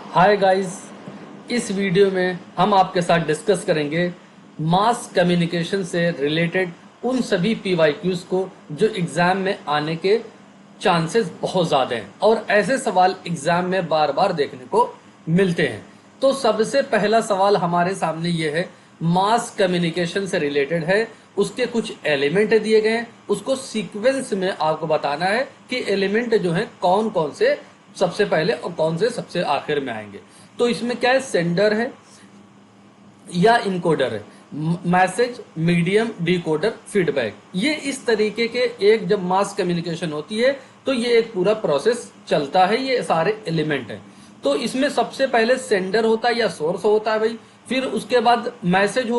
Hi guys, इस video में हम आपके साथ डिस्कस करेंगे मास कम्युनिकेशन से रिलेटेड उन सभी पीवाईक्यूज को जो एग्जाम में आने के चांसेस बहुत ज़्यादा हैं और ऐसे सवाल एग्जाम में बार बार देखने को मिलते हैं। तो सबसे पहला सवाल हमारे सामने ये है, मास कम्युनिकेशन से रिलेटेड है, उसके कुछ एलिमेंट दिए गए हैं, उसको सीक्वेंस में आपको बताना है कि एलिमेंट जो हैं कौन कौन से सबसे पहले और कौन से सबसे आखिर में आएंगे। तो इसमें क्या है, सेंडर है या इनकोडर है, मैसेज, मीडियम, डिकोडर, फीडबैक। ये इस तरीके के एक जब मास कम्युनिकेशन होती है तो ये एक पूरा प्रोसेस चलता है, ये सारे एलिमेंट हैं। तो इसमें सबसे पहले सेंडर होता है या सोर्स होता है भाई, फिर उसके बाद मैसेज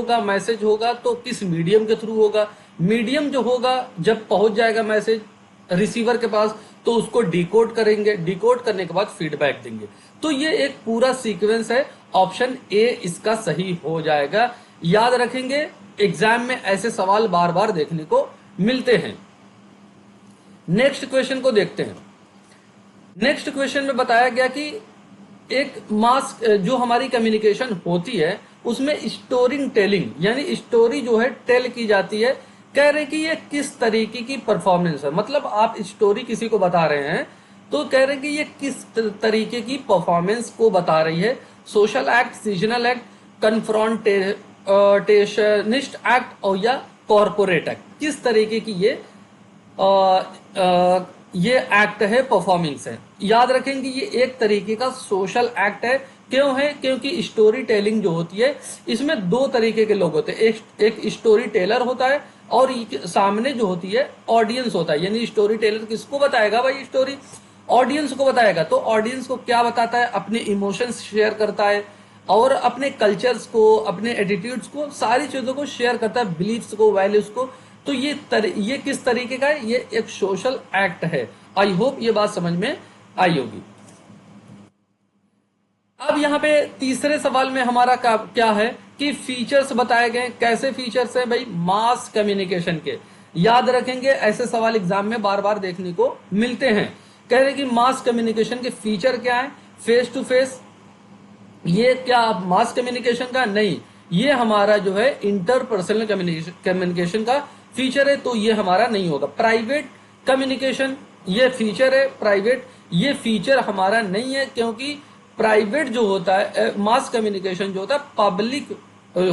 होगा तो किस मीडियम के थ्रू होगा, मीडियम जो होगा जब पहुंच जाएगा मैसेज रिसीवर के पास तो उसको डिकोड करेंगे, डिकोड करने के बाद फीडबैक देंगे। तो ये एक पूरा सीक्वेंस है, ऑप्शन ए इसका सही हो जाएगा। याद रखेंगे, एग्जाम में ऐसे सवाल बार बार देखने को मिलते हैं। नेक्स्ट क्वेश्चन को देखते हैं। नेक्स्ट क्वेश्चन में बताया गया कि एक मास जो हमारी कम्युनिकेशन होती है उसमें स्टोरिंग टेलिंग यानी स्टोरी जो है टेल की जाती है। कह रहे कि ये किस तरीके की परफॉर्मेंस है, मतलब आप स्टोरी किसी को बता रहे हैं तो कह रहे कि ये किस तरीके की परफॉर्मेंस को बता रही है। Social act, seasonal act, confrontationist act और या कॉरपोरेट एक्ट, किस तरीके की ये एक्ट है, परफॉर्मेंस है। याद रखेंगे ये एक तरीके का सोशल एक्ट है। क्यों है? क्योंकि स्टोरी टेलिंग जो होती है इसमें दो तरीके के लोग होते हैं, एक स्टोरी टेलर होता है और सामने जो होती है ऑडियंस होता है। यानी स्टोरी टेलर किसको बताएगा भाई? स्टोरी ऑडियंस को बताएगा। तो ऑडियंस को क्या बताता है? अपने इमोशंस शेयर करता है और अपने कल्चर्स को, अपने एटीट्यूड्स को, सारी चीजों को शेयर करता है, बिलीफ्स को, वैल्यूज को। तो ये किस तरीके का है? ये एक सोशल एक्ट है। आई होप ये बात समझ में आई होगी। अब यहाँ पे तीसरे सवाल में हमारा क्या है कि फीचर्स बताए गए। कैसे फीचर्स हैं भाई? मास कम्युनिकेशन के। याद रखेंगे ऐसे सवाल एग्जाम में बार बार देखने को मिलते हैं। कह रहे कि मास कम्युनिकेशन के फीचर क्या है? फेस टू फेस, ये क्या मास कम्युनिकेशन का नहीं, ये हमारा जो है इंटरपर्सनल कम्युनिकेशन का फीचर है, तो ये हमारा नहीं होगा। प्राइवेट कम्युनिकेशन ये फीचर है, प्राइवेट ये फीचर हमारा नहीं है, क्योंकि प्राइवेट जो होता है, मास कम्युनिकेशन जो होता है पब्लिक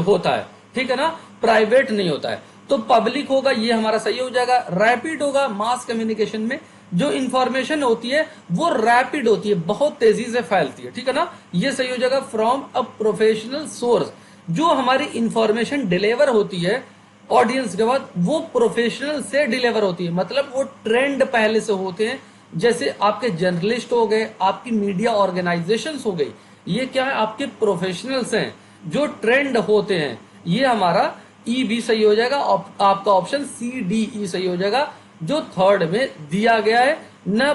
होता है, ठीक है ना, प्राइवेट नहीं होता है। तो पब्लिक होगा, ये हमारा सही हो जाएगा। रैपिड होगा, मास कम्युनिकेशन में जो इंफॉर्मेशन होती है वो रैपिड होती है, बहुत तेजी से फैलती है, ठीक है ना, ये सही हो जाएगा। फ्रॉम अ प्रोफेशनल सोर्स, जो हमारी इंफॉर्मेशन डिलीवर होती है ऑडियंस के बाद वो प्रोफेशनल से डिलीवर होती है, मतलब वो ट्रेंड पहले से होते हैं। जैसे आपके जर्नलिस्ट हो गए, आपकी मीडिया ऑर्गेनाइजेशंस हो गई, ये क्या है? आपके प्रोफेशनल्स हैं जो ट्रेंड होते हैं। ये हमारा ई भी सही हो जाएगा, आपका ऑप्शन सी डी ई सही हो जाएगा, जो थर्ड में दिया गया है। न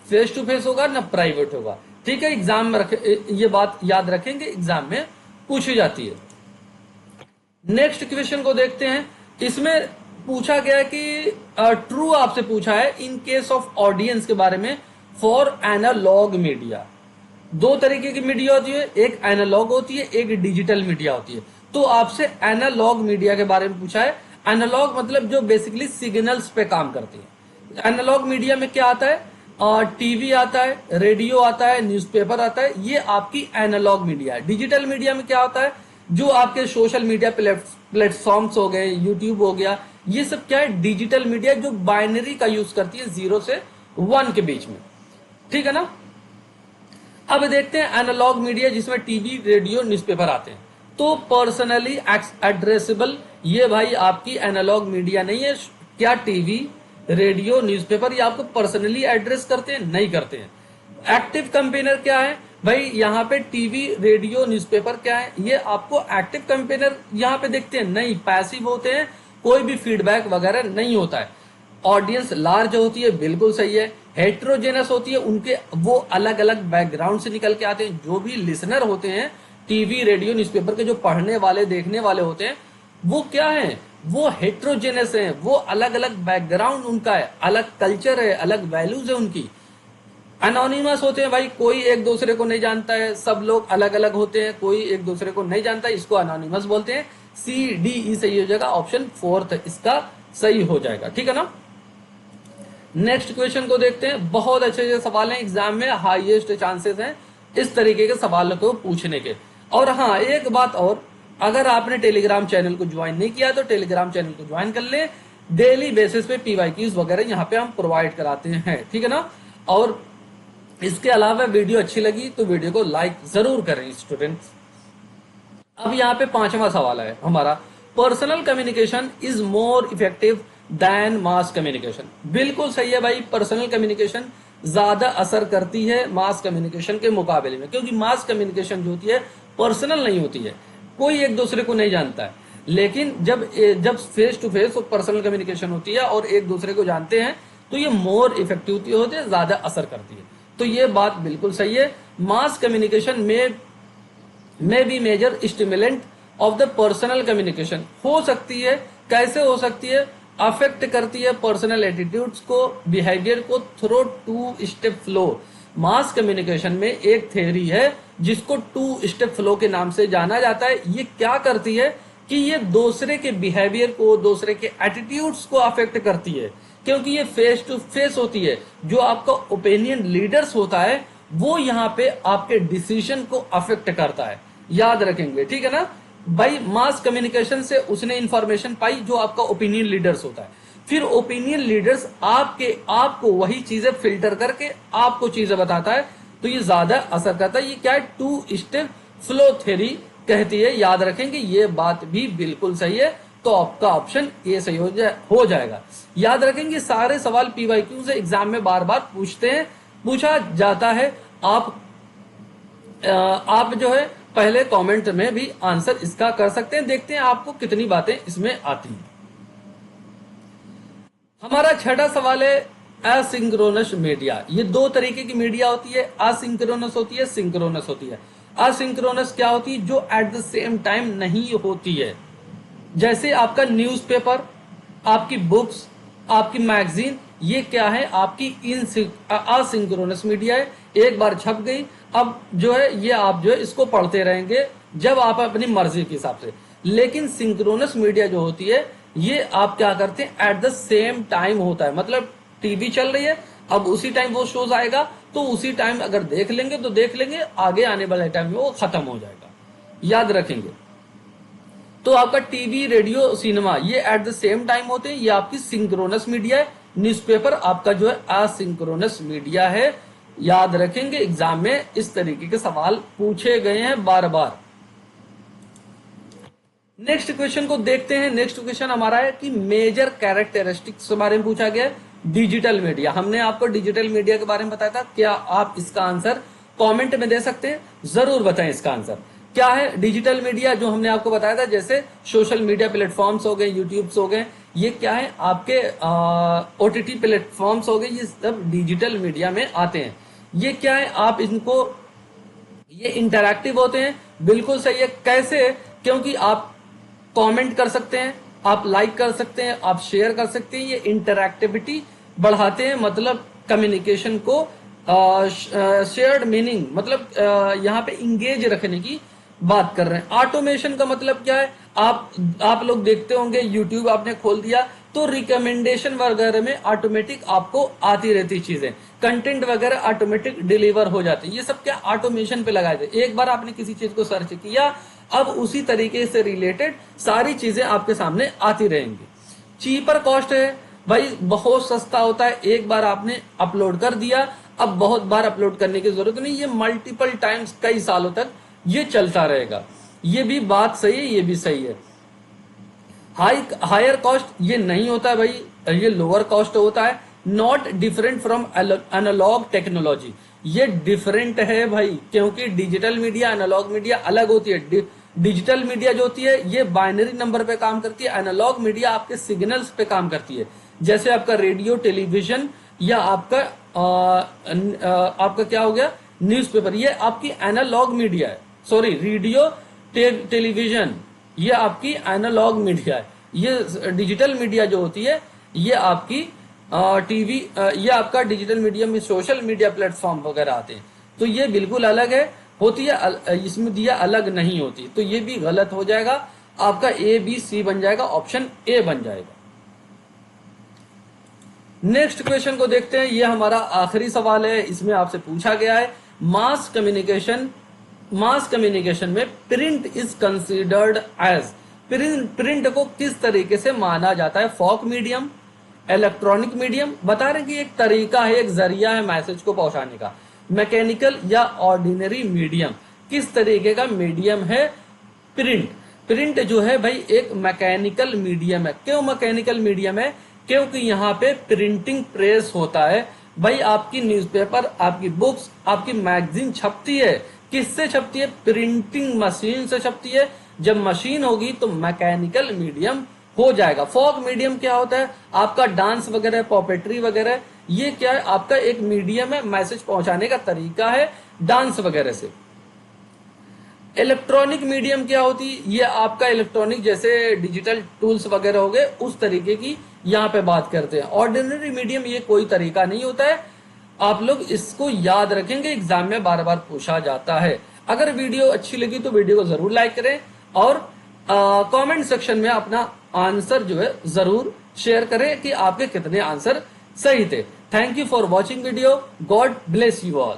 फेस टू फेस होगा न प्राइवेट होगा, ठीक है। एग्जाम में ये बात याद रखेंगे, एग्जाम में पूछी जाती है। नेक्स्ट क्वेश्चन को देखते हैं। इसमें पूछा गया कि ट्रू आपसे पूछा है इन केस ऑफ ऑडियंस के बारे में फॉर एनालॉग मीडिया। दो तरीके की मीडिया होती है, एक एनालॉग होती है, एक डिजिटल मीडिया होती है। तो आपसे एनालॉग मीडिया के बारे में पूछा है। एनालॉग मतलब जो बेसिकली सिग्नल्स पे काम करती है। एनालॉग मीडिया में क्या आता है? टीवी आता है, रेडियो आता है, न्यूज़पेपर आता है, ये आपकी एनालॉग मीडिया है। डिजिटल मीडिया में क्या होता है? जो आपके सोशल मीडिया प्लेटफॉर्म्स हो गए, यूट्यूब हो गया, ये सब क्या है? डिजिटल मीडिया जो बाइनरी का यूज करती है, 0 से 1 के बीच में, ठीक है ना। अब देखते हैं एनालॉग मीडिया जिसमें टीवी, रेडियो, न्यूज़पेपर आते हैं। तो पर्सनली एड्रेसेबल, ये भाई आपकी एनालॉग मीडिया नहीं है। क्या टीवी, रेडियो, न्यूज़पेपर ये आपको पर्सनली एड्रेस करते हैं? नहीं करते हैं। एक्टिव कंपेनर क्या है भाई? यहाँ पे टीवी, रेडियो, न्यूज़पेपर क्या है? ये आपको एक्टिव कंपेनर यहाँ पे देखते हैं? नहीं, पैसिव होते हैं, कोई भी फीडबैक वगैरह नहीं होता है। ऑडियंस लार्ज होती है, बिल्कुल सही है। हेट्रोजेनस होती है, उनके वो अलग अलग बैकग्राउंड से निकल के आते हैं। जो भी लिसनर होते हैं टीवी, रेडियो, न्यूज़पेपर के, जो पढ़ने वाले, देखने वाले होते हैं, वो क्या है? वो हेट्रोजेनस हैं, वो अलग अलग बैकग्राउंड उनका है, अलग कल्चर है, अलग वैल्यूज है उनकी। एनोनिमस होते हैं भाई, कोई एक दूसरे को नहीं जानता है, सब लोग अलग अलग होते हैं, कोई एक दूसरे को नहीं जानता है, इसको एनोनिमस बोलते हैं। सी डी ई सही हो जाएगा, ऑप्शन फोर्थ इसका सही हो जाएगा, ठीक है ना। नेक्स्ट क्वेश्चन को देखते हैं, बहुत अच्छे अच्छे सवाल हैं, एग्जाम में हाईएस्ट चांसेस हैं इस तरीके के सवालों को पूछने के। और हाँ, एक बात और, अगर आपने टेलीग्राम चैनल को ज्वाइन नहीं किया तो टेलीग्राम चैनल को ज्वाइन कर ले, डेली बेसिस पे पीवाईक्यूज वगैरह यहाँ पे हम प्रोवाइड कराते हैं, ठीक है ना। और इसके अलावा वीडियो अच्छी लगी तो वीडियो को लाइक जरूर करें स्टूडेंट्स। अब यहाँ पे पांचवा सवाल है हमारा, personal communication is more effective than mass communication. बिल्कुल सही है भाई, पर्सनल कम्युनिकेशन ज्यादा असर करती है मास कम्युनिकेशन के मुकाबले में, क्योंकि मास कम्युनिकेशन जो होती है पर्सनल नहीं होती है, कोई एक दूसरे को नहीं जानता है। लेकिन जब face to face personal communication होती है और एक दूसरे को जानते हैं तो ये मोर इफेक्टिव होती है, ज्यादा असर करती है। तो ये बात बिल्कुल सही है। मास कम्युनिकेशन में भी major stimulant of the personal communication हो सकती है। कैसे हो सकती है? अफेक्ट करती है पर्सनल एटीट्यूड्स को, बिहेवियर को through two step flow. Mass communication में एक थ्योरी है जिसको टू स्टेप फ्लो के नाम से जाना जाता है। ये क्या करती है कि ये दूसरे के बिहेवियर को, दूसरे के एटीट्यूड्स को अफेक्ट करती है, क्योंकि ये फेस टू फेस होती है। जो आपका ओपिनियन लीडर्स होता है वो यहाँ पे आपके डिसीजन को अफेक्ट करता है, याद रखेंगे, ठीक है ना भाई। मास कम्युनिकेशन से उसने इंफॉर्मेशन पाई जो आपका ओपिनियन लीडर्स होता है, फिर ओपिनियन लीडर्स आपको वही चीजें फिल्टर करके आपको चीजें बताता है, तो ये ज्यादा असर करता है। ये क्या है? टू स्टेप फ्लो थ्योरी कहती है, याद रखेंगे। ये बात भी बिल्कुल सही है, तो आपका ऑप्शन ए सही हो जाएगा। याद रखेंगे, सारे सवाल पीवाईक्यू से एग्जाम में बार बार पूछा जाता है। आप जो है पहले कमेंट में भी आंसर इसका कर सकते हैं। देखते हैं आपको कितनी बातें इसमें आती हैं। हमारा छठा सवाल है असिंक्रोनस मीडिया। ये दो तरीके की मीडिया होती है, असिंक्रोनस होती है, सिंक्रोनस होती है। असिंक्रोनस क्या होती है? जो एट द सेम टाइम नहीं होती है, जैसे आपका न्यूज़पेपर, आपकी बुक्स, आपकी मैगजीन, ये क्या है? आपकी असिंक्रोनस मीडिया है। एक बार छप गई, अब जो है ये आप जो है इसको पढ़ते रहेंगे जब आप अपनी मर्जी के हिसाब से। लेकिन सिंक्रोनस मीडिया जो होती है ये आप क्या करते हैं? एट द सेम टाइम होता है। मतलब टीवी चल रही है, अब उसी टाइम वो शोज आएगा तो उसी टाइम अगर देख लेंगे तो देख लेंगे, आगे आने वाले टाइम में वो खत्म हो जाएगा, याद रखेंगे। तो आपका टीवी, रेडियो, सिनेमा ये एट द सेम टाइम होते हैं, ये आपकी सिंक्रोनस मीडिया है। न्यूज़पेपर आपका जो है असिंक्रोनस मीडिया है, याद रखेंगे। एग्जाम में इस तरीके के सवाल पूछे गए हैं बार बार। नेक्स्ट क्वेश्चन को देखते हैं। नेक्स्ट क्वेश्चन हमारा है कि मेजर कैरेक्टरिस्टिक्स के बारे में पूछा गया है। डिजिटल मीडिया, हमने आपको डिजिटल मीडिया के बारे में बताया था। क्या आप इसका आंसर कमेंट में दे सकते हैं? जरूर बताएं इसका आंसर क्या है। डिजिटल मीडिया जो हमने आपको बताया था, जैसे सोशल मीडिया प्लेटफॉर्म्स हो गए, यूट्यूब्स हो गए, ये क्या है? आपके ओटीटी प्लेटफॉर्म्स हो गए, ये सब डिजिटल मीडिया में आते हैं। ये क्या है? आप इनको, ये इंटरैक्टिव होते हैं। बिल्कुल सही है। कैसे? क्योंकि आप कमेंट कर सकते हैं, आप लाइक कर सकते हैं, आप शेयर कर सकते हैं। ये इंटरैक्टिविटी बढ़ाते हैं, मतलब कम्युनिकेशन को शेयर्ड मीनिंग, मतलब यहाँ पे इंगेज रखने की बात कर रहे हैं। ऑटोमेशन का मतलब क्या है? आप लोग देखते होंगे, यूट्यूब आपने खोल दिया तो रिकमेंडेशन वगैरह में ऑटोमेटिक आपको आती रहती चीजें, कंटेंट वगैरह ऑटोमेटिक डिलीवर हो जाते हैं। ये सब क्या? ऑटोमेशन पे लगाए थे। एक बार आपने किसी चीज को सर्च किया, अब उसी तरीके से रिलेटेड सारी चीजें आपके सामने आती रहेंगी। चीपर कॉस्ट है भाई, बहुत सस्ता होता है। एक बार आपने अपलोड कर दिया, अब बहुत बार अपलोड करने की जरूरत नहीं, ये मल्टीपल टाइम्स कई सालों तक ये चलता रहेगा। ये भी बात सही है, ये भी सही है। हायर कॉस्ट ये नहीं होता है भाई, ये लोअर कॉस्ट होता है। Not different from analogue technology, ये डिफरेंट है भाई, क्योंकि डिजिटल मीडिया, एनालॉग मीडिया अलग होती है। डिजिटल मीडिया जो होती है ये बाइनरी नंबर पे काम करती है, एनालॉग मीडिया आपके सिग्नल्स पे काम करती है। जैसे आपका रेडियो, टेलीविजन, या आपका क्या हो गया? न्यूज़पेपर, ये आपकी एनालॉग मीडिया है। सॉरी, रेडियो, टेलीविजन ये आपकी एनालॉग मीडिया है। ये डिजिटल मीडिया जो होती है ये आपकी टीवी, ये आपका डिजिटल मीडियम में सोशल मीडिया प्लेटफॉर्म वगैरह आते हैं, तो ये बिल्कुल अलग है, होती है इसमें दिया अलग नहीं होती, तो ये भी गलत हो जाएगा, आपका ए बी सी बन जाएगा, ऑप्शन ए बन जाएगा। नेक्स्ट क्वेश्चन को देखते हैं, ये हमारा आखिरी सवाल है, इसमें आपसे पूछा गया है मास कम्युनिकेशन में print is considered as, print को किस तरीके से माना जाता है, फोक मीडियम, इलेक्ट्रॉनिक मीडियम, बता रहे हैं कि एक तरीका है, एक जरिया है मैसेज को पहुंचाने का, मैकेनिकल या ऑर्डिनरी मीडियम, किस तरीके का मीडियम है प्रिंट जो है भाई एक मैकेनिकल मीडियम है। क्यों मैकेनिकल मीडियम है? क्योंकि यहाँ पे प्रिंटिंग प्रेस होता है भाई, आपकी न्यूज़पेपर, आपकी बुक्स, आपकी मैगजीन छपती है, किससे छपती है? प्रिंटिंग मशीन से छपती है। जब मशीन होगी तो मैकेनिकल मीडियम हो जाएगा। फोक मीडियम क्या होता है? आपका डांस वगैरह, पॉपेट्री वगैरह, ये क्या है? आपका एक मीडियम है, मैसेज पहुंचाने का तरीका है डांस वगैरह से। इलेक्ट्रॉनिक मीडियम क्या होती है? ये आपका इलेक्ट्रॉनिक जैसे डिजिटल टूल्स वगैरह हो गए, उस तरीके की यहाँ पे बात करते हैं। ऑर्डिनरी मीडियम ये कोई तरीका नहीं होता है, आप लोग इसको याद रखेंगे, एग्जाम में बार बार पूछा जाता है। अगर वीडियो अच्छी लगी तो वीडियो को जरूर लाइक करें और कमेंट सेक्शन में अपना आंसर जो है जरूर शेयर करें कि आपके कितने आंसर सही थे। Thank you for watching video. God bless you all.